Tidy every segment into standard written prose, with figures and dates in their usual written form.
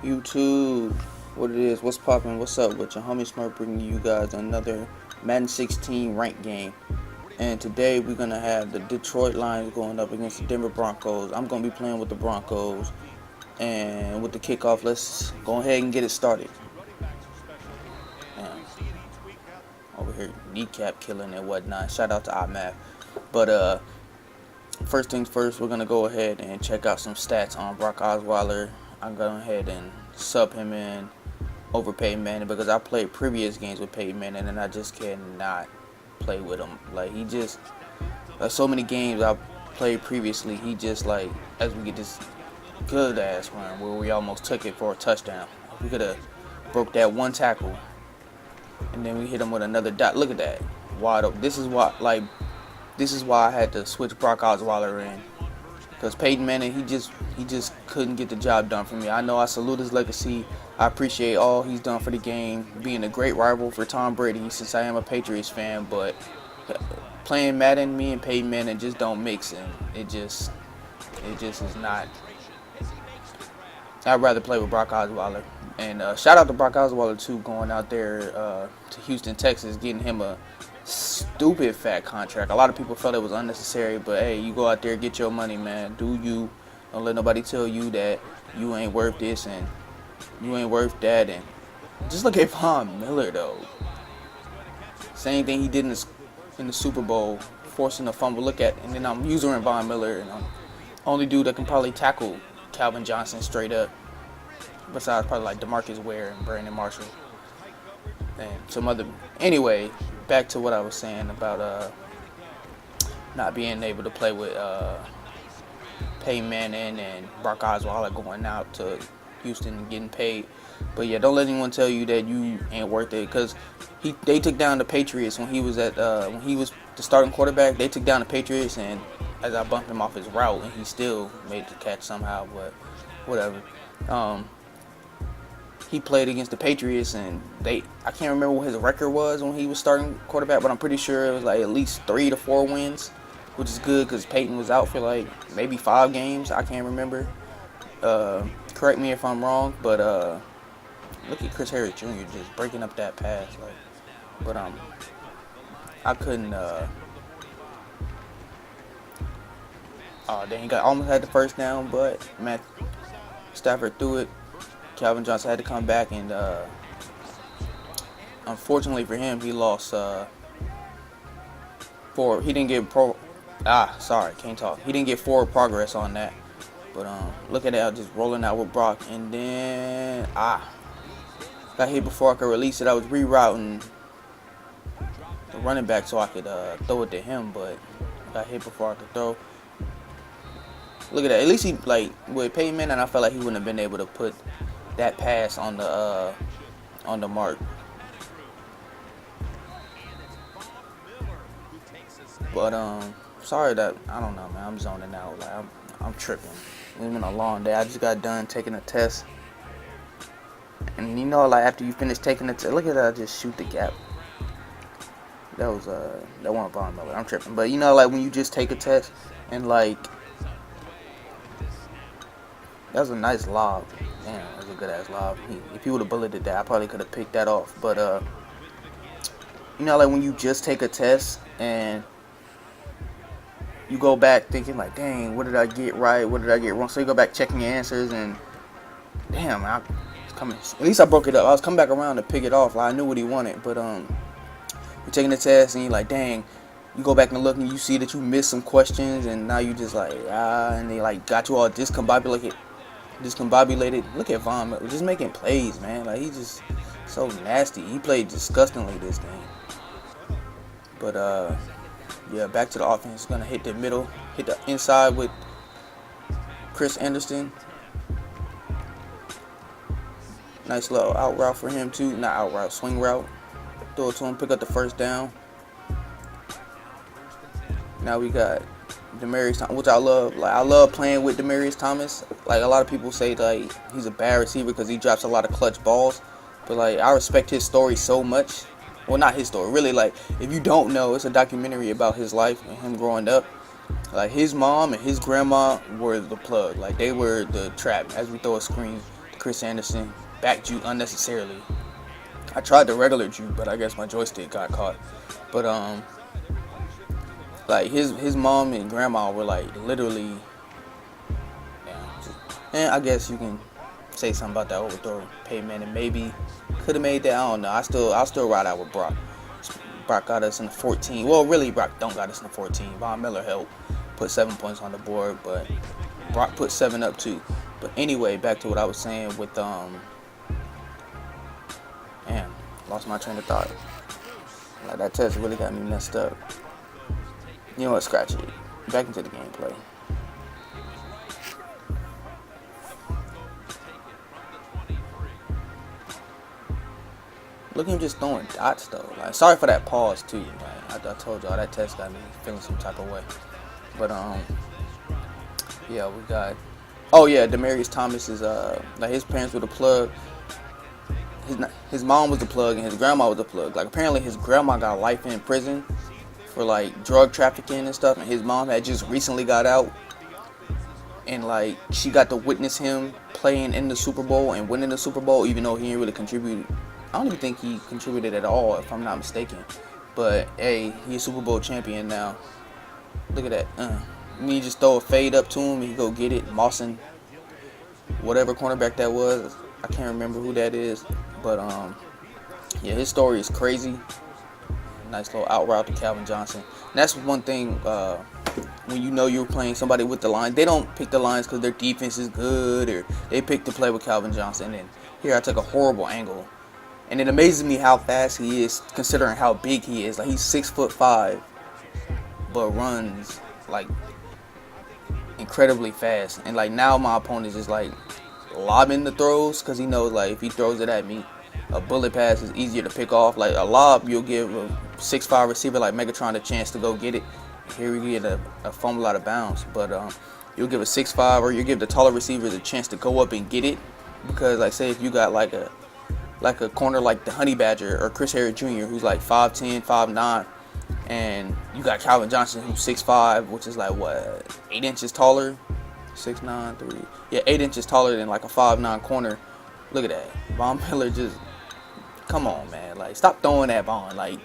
YouTube, what it is, what's poppin', what's up with your homie Smart, bringing you guys another Madden 16 ranked game. And today we're gonna have the Detroit Lions going up against the Denver Broncos. I'm gonna be playing with the Broncos, and with the kickoff, let's go ahead and get it started. Man, over here kneecap killing and whatnot. Shout out to iMath. But first things first, we're gonna go ahead and check out some stats on Brock Osweiler. I'm going ahead and sub him in over Peyton Manning because I played previous games with Peyton Manning and I just cannot play with him. Like, he just, like, so many games I played previously, he just, like, as we get this good ass run where we almost took it for a touchdown. We could have broke that one tackle and then we hit him with another dot. Look at that, wide open. This is why I had to switch Brock Osweiler in. Because Peyton Manning, he just couldn't get the job done for me. I know I salute his legacy. I appreciate all he's done for the game, being a great rival for Tom Brady since I am a Patriots fan. But playing Madden, me and Peyton Manning just don't mix, and it just is not. I'd rather play with Brock Osweiler. And shout out to Brock Osweiler too, going out there to Houston, Texas, getting him a stupid fat contract. A lot of people felt it was unnecessary, but hey, you go out there, get your money, man. Do you? Don't let nobody tell you that you ain't worth this and you ain't worth that. And just look at Von Miller though. Same thing he did in the Super Bowl, forcing a fumble. Look at, and then I'm using Von Miller, and I'm only dude that can probably tackle Calvin Johnson straight up, besides probably like DeMarcus Ware and Brandon Marshall and some other. Anyway, back to what I was saying about not being able to play with Peyton Manning and Brock Osweiler going out to Houston and getting paid. But yeah, don't let anyone tell you that you ain't worth it, because they took down the Patriots when he was the starting quarterback. They took down the Patriots, and as I bumped him off his route, and he still made the catch somehow. But whatever. He played against the Patriots, and I can't remember what his record was when he was starting quarterback, but I'm pretty sure it was like at least 3 to 4 wins, which is good because Peyton was out for like maybe 5 games. I can't remember. Correct me if I'm wrong, but look at Chris Harris Jr. just breaking up that pass. But I couldn't. Then he almost had the first down, but Matt Stafford threw it. Calvin Johnson had to come back, and unfortunately for him, he lost 4. He didn't get can't talk. He didn't get forward progress on that. But look at that, just rolling out with Brock, and then got hit before I could release it. I was rerouting the running back so I could throw it to him, but got hit before I could throw. Look at that. At least he, like, with Peyton Manning, I felt like he wouldn't have been able to put that pass on the mark. But sorry that, I don't know, man. I'm zoning out. Like, I'm tripping. It's been a long day. I just got done taking a test, and you know, like, after you finish taking the test, look at that. I just shoot the gap. That wasn't Von Miller. I'm tripping. But you know, like, when you just take a test and like. That was a nice lob. Damn, that was a good ass lob. If he would have bulleted that, I probably could have picked that off. But you know, like when you just take a test and you go back thinking like, dang, what did I get right? What did I get wrong? So you go back checking your answers, and damn, I was coming. At least I broke it up. I was coming back around to pick it off. Like, I knew what he wanted, but you're taking the test and you're like, dang. You go back and look and you see that you missed some questions, and now you just like and they like got you all discombobulated. Look at Von Miller just making plays, man. Like, he's just so nasty. He played disgustingly this game. But yeah, back to the offense. Gonna hit the middle, hit the inside with Chris Anderson. Nice little out route for him too. Not out route, swing route. Throw it to him, pick up the first down. Now we got Demaryius Thomas, which I love. Like, I love playing with Demaryius Thomas. Like, a lot of people say like he's a bad receiver because he drops a lot of clutch balls, but like, I respect his story so much. Well, not his story, really. Like, if you don't know, it's a documentary about his life and him growing up. Like, his mom and his grandma were the plug. Like, they were the trap. As we throw a screen, Chris Anderson back juke unnecessarily. I tried the regular juke, but I guess my joystick got caught. But like his mom and grandma were like literally, yeah. And I guess you can say something about that overthrow payment and maybe could have made that. I don't know. I'll still ride out with Brock. Brock got us in the 14. Well, really, Brock don't got us in the 14. Von Miller helped put 7 points on the board, but Brock put 7 up too. But anyway, back to what I was saying with damn, lost my train of thought. Like that test really got me messed up. You know what? Scratch it. Back into the gameplay. Look at him just throwing dots though. Like, sorry for that pause too. Like, I told y'all that test got me feeling some type of way. But yeah, we got. Oh yeah, Demaryius Thomas is like his parents were the plug. His mom was the plug and his grandma was the plug. Like apparently his grandma got life in prison for like drug trafficking and stuff, and his mom had just recently got out. And like she got to witness him playing in the Super Bowl and winning the Super Bowl, even though he didn't really contribute. I don't even think he contributed at all, if I'm not mistaken. But hey, he's Super Bowl champion now. Look at that. You just throw a fade up to him and he go get it. Mawson, whatever cornerback that was, I can't remember who that is. But yeah, his story is crazy. Nice little out route to Calvin Johnson. And that's one thing. When you know you're playing somebody with the line, they don't pick the lines because their defense is good, or they pick to play with Calvin Johnson. And here I took a horrible angle. And it amazes me how fast he is, considering how big he is. Like he's 6'5", but runs like incredibly fast. And like now my opponent is just like lobbing the throws because he knows like if he throws it at me, a bullet pass is easier to pick off. Like a lob, you'll give a 6'5" receiver like Megatron a chance to go get it. Here we get a fumble out of bounds, but you'll give a 6'5", or you give the taller receivers a chance to go up and get it, because like say if you got like a corner like the Honey Badger or Chris Harris Jr. who's like 5'10", 5'9", and you got Calvin Johnson who's 6'5", which is like what, 8 inches taller, 6'9", 3, yeah, 8 inches taller than like a 5'9" corner. Look at that, Von Miller just, come on man, like stop throwing that Von, like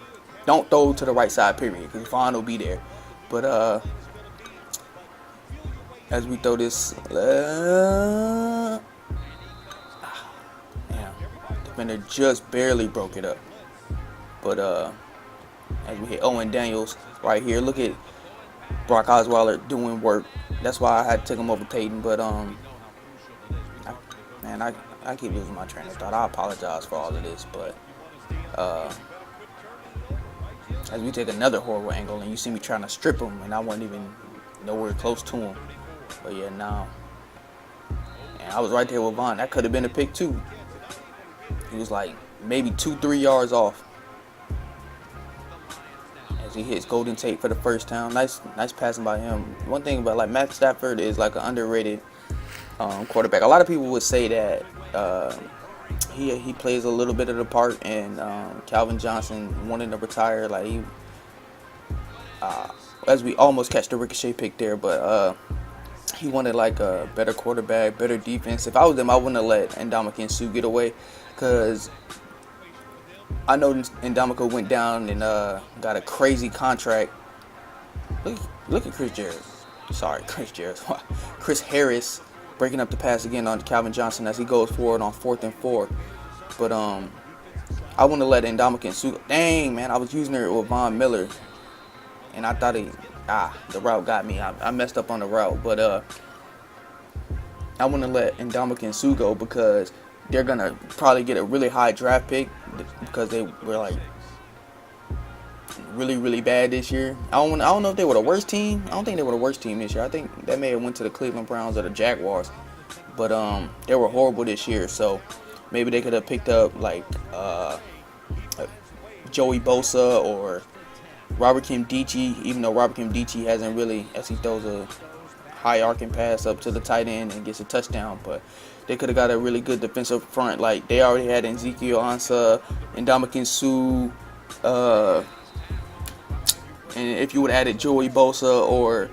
don't throw to the right side period, because Von will be there. But as we throw this, defender just barely broke it up. But as we hit Owen Daniels right here, look at Brock Osweiler doing work. That's why I had to take him over Peyton. But I keep losing my train of thought. I apologize for all of this, but as we take another horrible angle, and you see me trying to strip him, and I wasn't even nowhere close to him. But yeah, now, and I was right there with Von. That could have been a pick too. He was like maybe 2-3 yards off as he hits Golden Tate for the first down. Nice passing by him. One thing about like Matt Stafford is like an underrated quarterback. A lot of people would say that he plays a little bit of the part, and Calvin Johnson wanting to retire. Like he, as we almost catch the ricochet pick there, but he wanted like a better quarterback, better defense. If I was him, I wouldn't have let Ndamukong Suh get away, because I know Ndamukong went down and got a crazy contract. Look at Chris Harris breaking up the pass again on Calvin Johnson as he goes forward on 4th and 4. But I wouldn't have let Ndamukong Suh. Dang man, I was using it with Von Miller, and I thought the route got me. I messed up on the route, but I wouldn't have let Ndamukong Suh go, because they're gonna probably get a really high draft pick because they were like really, really bad this year. I don't know if they were the worst team. I don't think they were the worst team this year. I think that may have went to the Cleveland Browns or the Jaguars, but they were horrible this year. So maybe they could have picked up like Joey Bosa or Robert Kimdichie, even though Robert Kimdichie hasn't really, as he throws a high arcing pass up to the tight end and gets a touchdown. But they could have got a really good defensive front. Like they already had Ezekiel Ansah and Ndamukong Suh, and if you would have added Joey Bosa or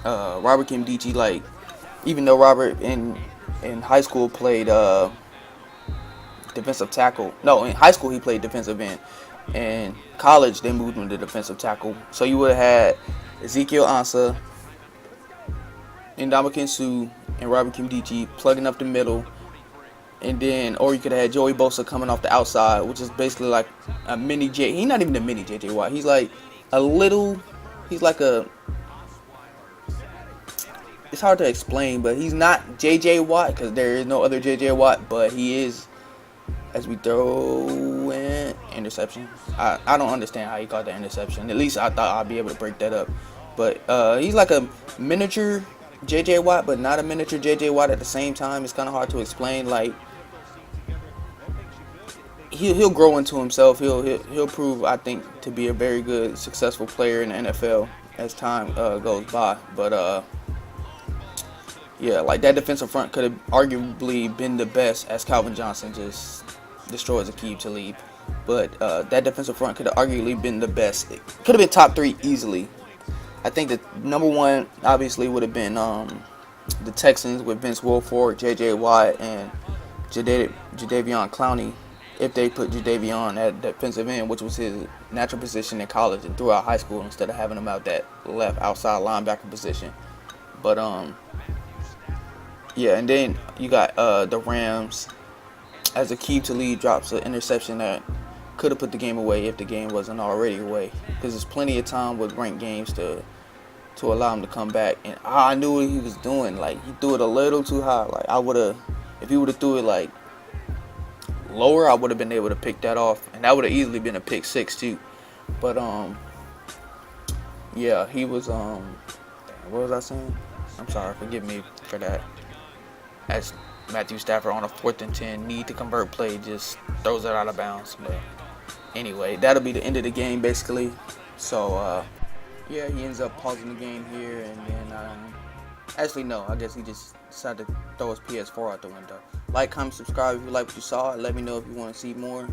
Robert Kimdichie, like Even though Robert in high school played defensive tackle. No, in high school he played defensive end. In college they moved him to defensive tackle. So you would have had Ezekiel Ansah, Ndamukong Suh, and Robert Kimdichie plugging up the middle, and then or you could have had Joey Bosa coming off the outside, which is basically like a mini J. He's not even a mini JJ Watt. He's like a little. He's like a. It's hard to explain, but he's not JJ Watt because there is no other JJ Watt, but he is. As we throw in interception, I don't understand how he caught that interception. At least I thought I'd be able to break that up. But he's like a miniature JJ Watt, but not a miniature JJ Watt at the same time. It's kind of hard to explain. Like he'll grow into himself. He'll prove, I think, to be a very good, successful player in the NFL as time goes by. But yeah, like that defensive front could have arguably been the best as Calvin Johnson just destroys Aqib Talib. But that defensive front could have arguably been the best. It could have been top 3 easily. I think that number 1 obviously would have been the Texans with Vince Wilfork, J.J. Watt, and Jadeveon Clowney. If they put Jadeveon at defensive end, which was his natural position in college and throughout high school, instead of having him out that left outside linebacker position. But yeah, and then you got the Rams as Aqib Talib drops an interception that could have put the game away if the game wasn't already away. Because there's plenty of time with ranked games to allow him to come back. And I knew what he was doing. Like, he threw it a little too high. Like, I would have, if he would have threw it like lower, I would have been able to pick that off. And that would have easily been a pick 6 too. But yeah, he was what was I saying? I'm sorry, forgive me for that. As Matthew Stafford on a 4th and 10 need to convert play just throws it out of bounds. But anyway, that'll be the end of the game basically. So yeah, he ends up pausing the game here, and then actually no, I guess he just decided to throw his PS4 out the window. Like, comment, subscribe if you like what you saw. Let me know if you want to see more.